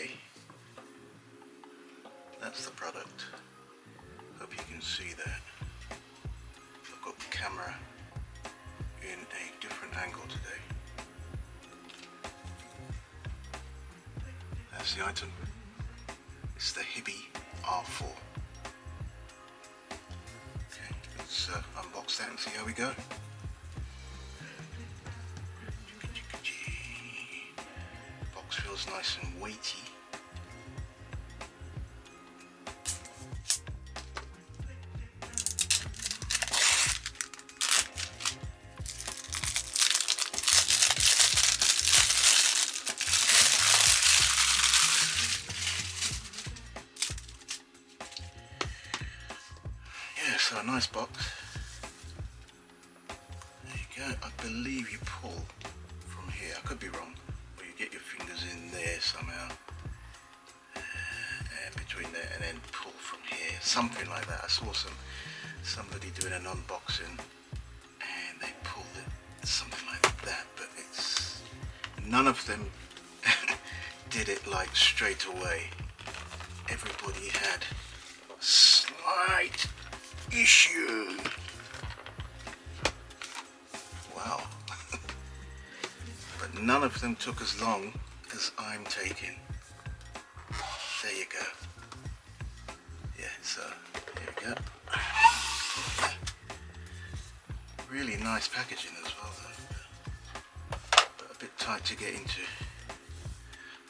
Okay, that's the product. Hope you can see that. I've got the camera in a different angle today. That's the item. It's the HiBy R4. Okay, let's unbox that and see how we go. Box feels nice and weighty. Yeah, so a nice box. There you go. I believe you pull from here. I could be wrong. Or you get your fingers in there somehow. Between there and then pull from here. Something like that. I saw somebody doing an unboxing and they pulled it something like that, but it's none of them did it like straight away. Everybody had a slight issue. Wow. But none of them took as long as I'm taking. There you go. Yeah, so here we go. Yeah. Really nice packaging as well though, but a bit tight to get into.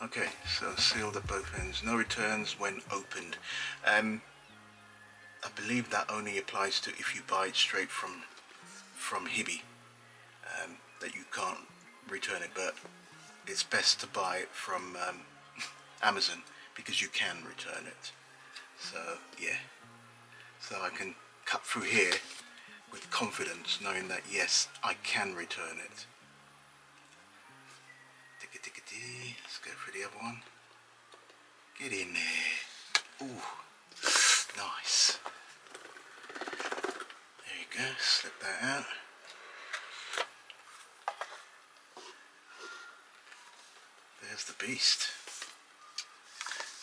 Okay, so sealed at both ends, no returns when opened. I believe that only applies to if you buy it straight from HiBy, that you can't return it, but it's best to buy it from Amazon because you can return it. So yeah, so I can cut through here with confidence knowing that yes, I can return it. Let's go for the other one. Get in there. Ooh, nice. There you go, slip that out. There's the beast.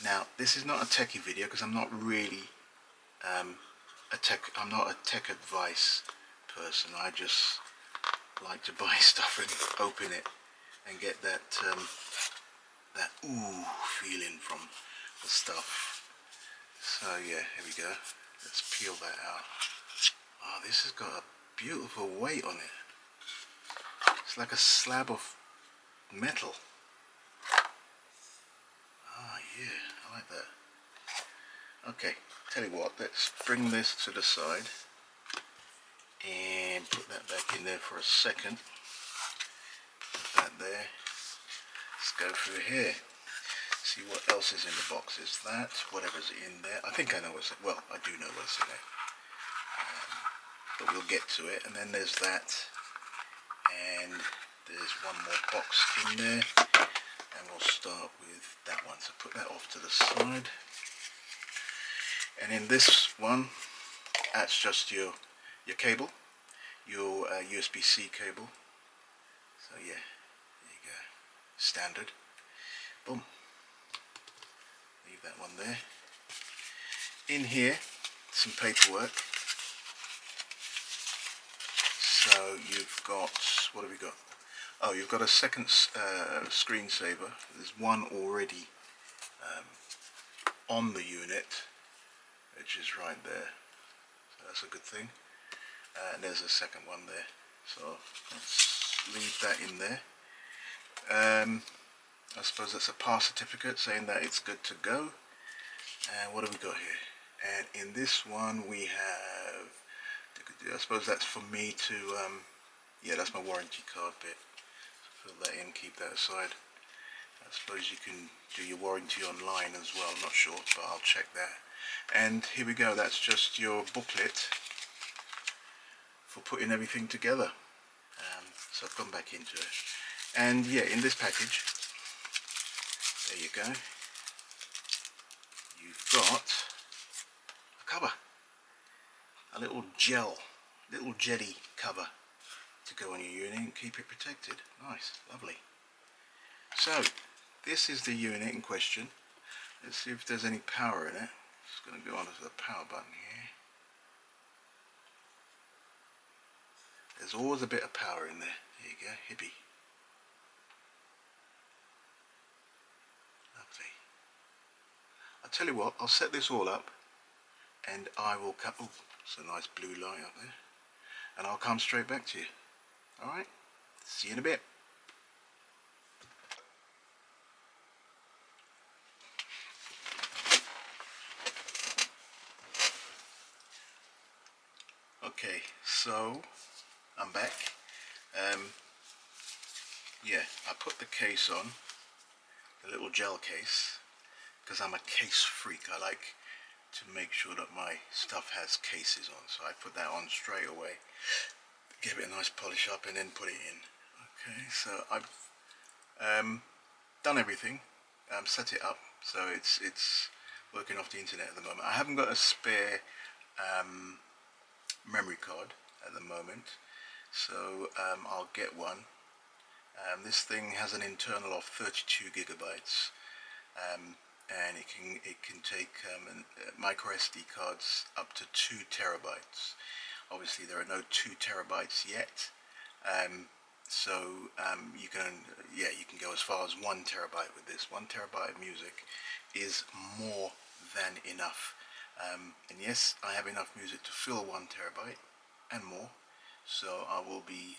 Now, this is not a techie video because I'm not really I'm not a tech advice person. I just like to buy stuff and open it and get that that ooh feeling from the stuff. So yeah, here we go. Let's peel that out. Oh, this has got a beautiful weight on it. It's like a slab of metal. Ah, yeah, I like that. Okay, tell you what, let's bring this to the side and put that back in there for a second. Put that there. Let's go through here. See what else is in the box. Is that whatever's in there? I think I know what's in. Well, I do know what's in there, but we'll get to it. And then there's that, and there's one more box in there, and we'll start with that one. So put that off to the side. And in this one, that's just your cable, your USB-C cable. So yeah, there you go, standard. Boom. Leave that one there. In here, some paperwork. So you've got, what have we got? Oh, you've got a second screensaver. There's one already on the unit, which is right there. So that's a good thing. And there's a second one there. So let's leave that in there. I suppose that's a pass certificate saying that it's good to go. And what have we got here? And in this one we have, I suppose that's for me to, yeah, that's my warranty card bit. So fill that in, keep that aside. I suppose you can do your warranty online as well, I'm not sure, but I'll check that. And here we go, that's just your booklet for putting everything together. So I've gone back into it. And yeah, in this package, there you go, you've got a cover, a little jelly cover to go on your unit and keep it protected. Nice, lovely. So this is the unit in question. Let's see if there's any power in it. Just going to go onto the power button here. There's always a bit of power in there. There you go, HiBy. Lovely. I'll tell you what, I'll set this all up and I will come. Oh, it's a nice blue light up there. And I'll come straight back to you. Alright? See you in a bit. Okay, so I'm back. Yeah, I put the case on, the little gel case, because I'm a case freak. I like to make sure that my stuff has cases on. So I put that on straight away, give it a nice polish up and then put it in. Okay, so I've done everything, set it up, so it's working off the internet at the moment. I haven't got a spare memory card at the moment, so I'll get one. This thing has an internal of 32 gigabytes, and it can take micro SD cards up to 2 terabytes. Obviously there are no 2 terabytes yet, so you can go as far as 1 terabyte with this. 1 terabyte of music is more than enough, and yes, I have enough music to fill 1 terabyte and more, so I will be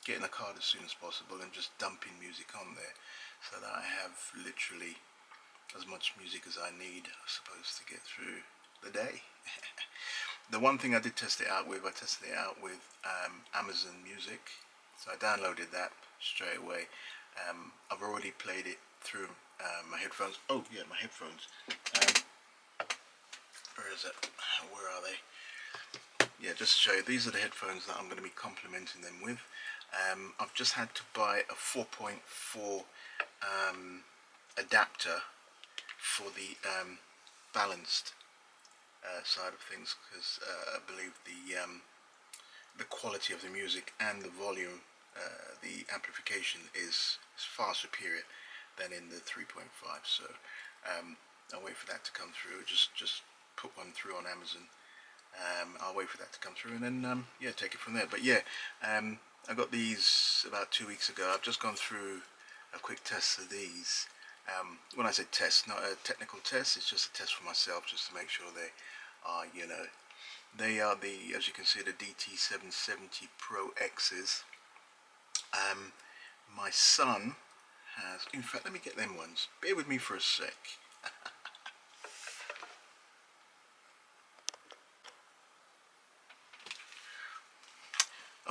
getting a card as soon as possible and just dumping music on there, so that I have literally as much music as I need, I suppose, to get through the day. The one thing I did test it out with, I tested it out with Amazon Music, so I downloaded that straight away. I've already played it through my headphones. Oh yeah, my headphones. Where is it? Where are they? Yeah, just to show you, these are the headphones that I'm going to be complementing them with. I've just had to buy a 4.4 adapter for the balanced side of things, because I believe the quality of the music and the volume, the amplification is far superior than in the 3.5. So I'll wait for that to come through. Just put one through on Amazon. I'll wait for that to come through and then yeah, take it from there. But yeah, I got these about 2 weeks ago. I've just gone through a quick test of these. When I say test, not a technical test, it's just a test for myself, just to make sure they are, they are the, as you can see, the DT770 Pro X's. My son has, in fact, let me get them ones. Bear with me for a sec.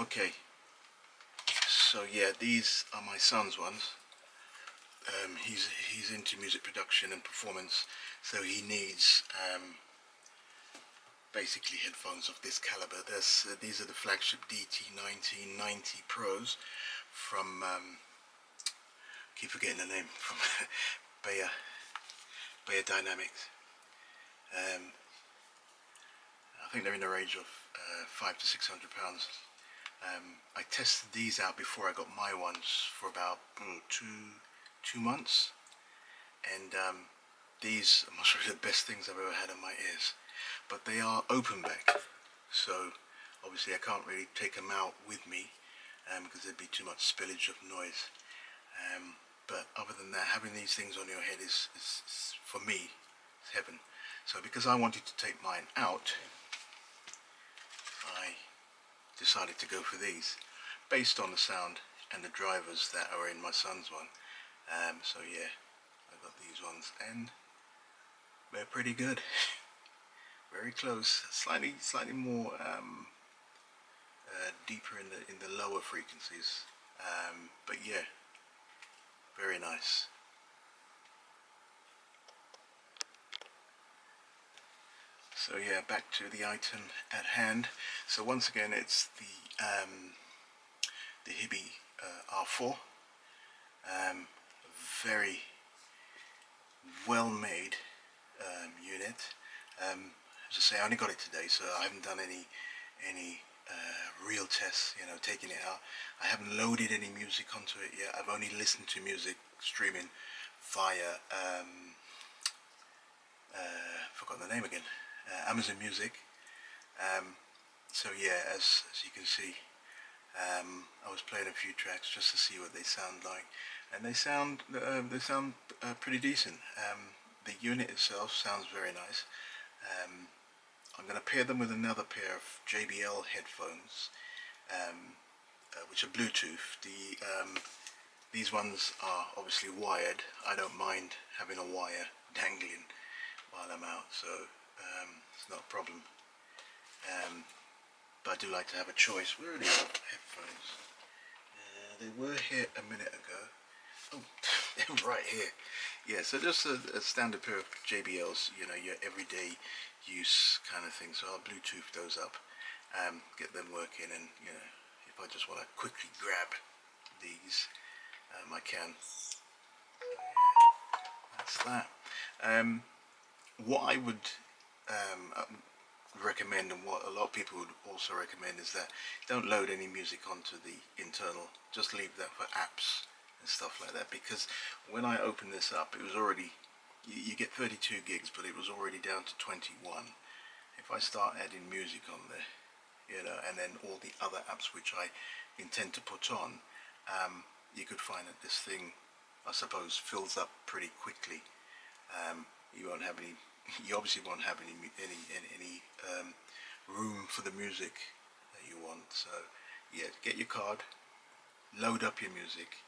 Okay, so yeah, these are my son's ones. He's into music production and performance, so he needs basically headphones of this caliber. These are the flagship DT1990 Pros from keep forgetting the name, from Bayer Dynamics. I think they're in the range of £500 to £600. I tested these out before I got my ones for about two months, and these are most really the best things I've ever had in my ears. But they are open back, so obviously I can't really take them out with me because there'd be too much spillage of noise. But other than that, having these things on your head is for me, it's heaven. So because I wanted to take mine out, I decided to go for these, based on the sound and the drivers that are in my son's one. So yeah, I got these ones, and they're pretty good. Very close, slightly more deeper in the lower frequencies, but yeah, very nice. So yeah, back to the item at hand. So once again, it's the HiBy R4, very well made unit. As I say, I only got it today, so I haven't done any real tests, taking it out. I haven't loaded any music onto it yet. I've only listened to music streaming via forgot the name again, Amazon Music. So yeah, as you can see, I was playing a few tracks just to see what they sound like, and they sound pretty decent. The unit itself sounds very nice. I'm going to pair them with another pair of JBL headphones, which are Bluetooth. These ones are obviously wired. I don't mind having a wire dangling while I'm out, so it's not a problem. But I do like to have a choice. Where are the headphones? They were here a minute ago. Oh, they're right here. Yeah, so just a standard pair of JBLs, you know, your everyday use kind of thing. So I'll Bluetooth those up, get them working, and you know, if I just want to quickly grab these, I can. That's that. What I would recommend, and what a lot of people would also recommend, is that don't load any music onto the internal. Just leave that for apps and stuff like that, because when I opened this up, it was already, you get 32 gigs, but it was already down to 21. If I start adding music on there, you know, and then all the other apps which I intend to put on, you could find that this thing, I suppose, fills up pretty quickly. You won't have any. You obviously won't have any room for the music that you want. So yeah, get your card, load up your music,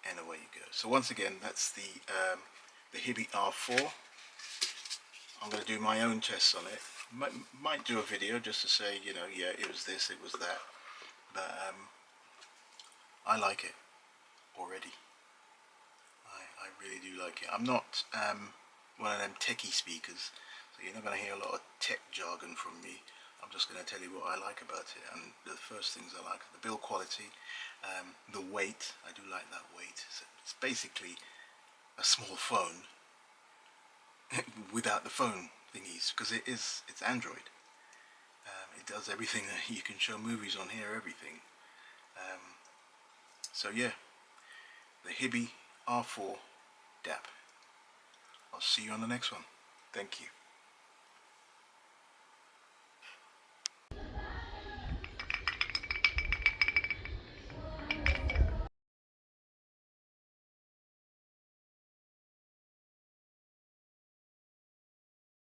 and away you go. So once again, that's the HiBy R4. I'm going to do my own tests on it. Might do a video just to say, you know, yeah, it was this, it was that. But I like it already. I really do like it. I'm not one of them techie speakers, so you're not going to hear a lot of tech jargon from me. I'm just going to tell you what I like about it, and the first things I like are the build quality, the weight. I do like that weight. It's basically a small phone without the phone thingies, because it's Android. It does everything that you can show movies on here, everything. So yeah, the HiBy R4 DAP. I'll see you on the next one. Thank you.